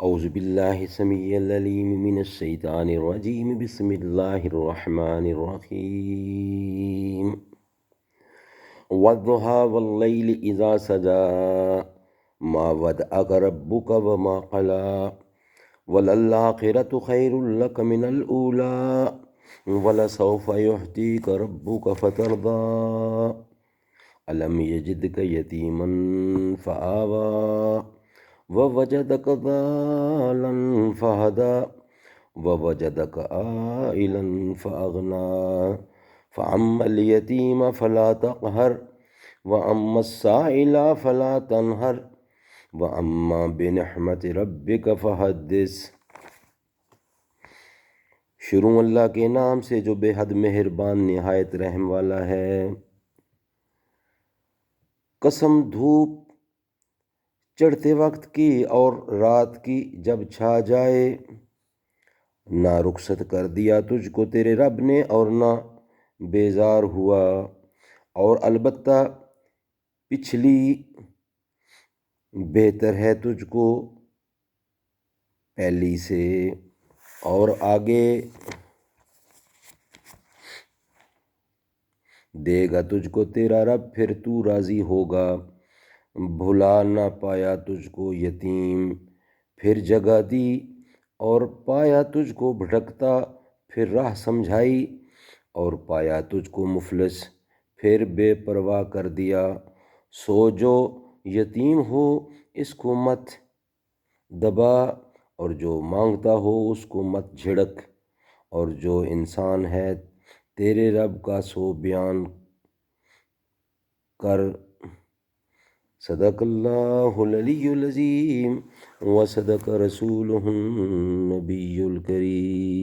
اعوذ باللہ السمیع العلیم من الشیطان الرجیم بسم اللہ الرحمن الرحیم والضحى واللیل اذا سجى ما ودعك ربك وما قلى وللآخرة خیر لك من الأولى ولسوف يعطيك ربك فترضى ألم يجدك يتيما فآوى ووجدك ضالا فهدى ووجدك عائلا فأغنى فأما اليتيم فلا تقهر وأما السائل فلا تنهر وأما بنعمة ربك فحدث۔ شروع اللہ کے نام سے جو بے حد مہربان نہایت رحم والا ہے۔ قسم دھوپ چڑھتے وقت کی اور رات کی جب چھا جائے، نہ رخصت کر دیا تجھ کو تیرے رب نے اور نہ بیزار ہوا، اور البتہ پچھلی بہتر ہے تجھ کو پہلی سے، اور آگے دے گا تجھ کو تیرا رب، پھر تو راضی ہوگا۔ بھلا نہ پایا تجھ کو یتیم، پھر جگہ دی، اور پایا تجھ کو بھٹکتا، پھر راہ سمجھائی، اور پایا تجھ کو مفلس، پھر بے پرواہ کر دیا۔ سو جو یتیم ہو اس کو مت دبا، اور جو مانگتا ہو اس کو مت جھڑک، اور جو انسان ہے تیرے رب کا سو بیان کر۔ صدق اللہ العلی العظیم و صدق رسولہ النبی الکریم۔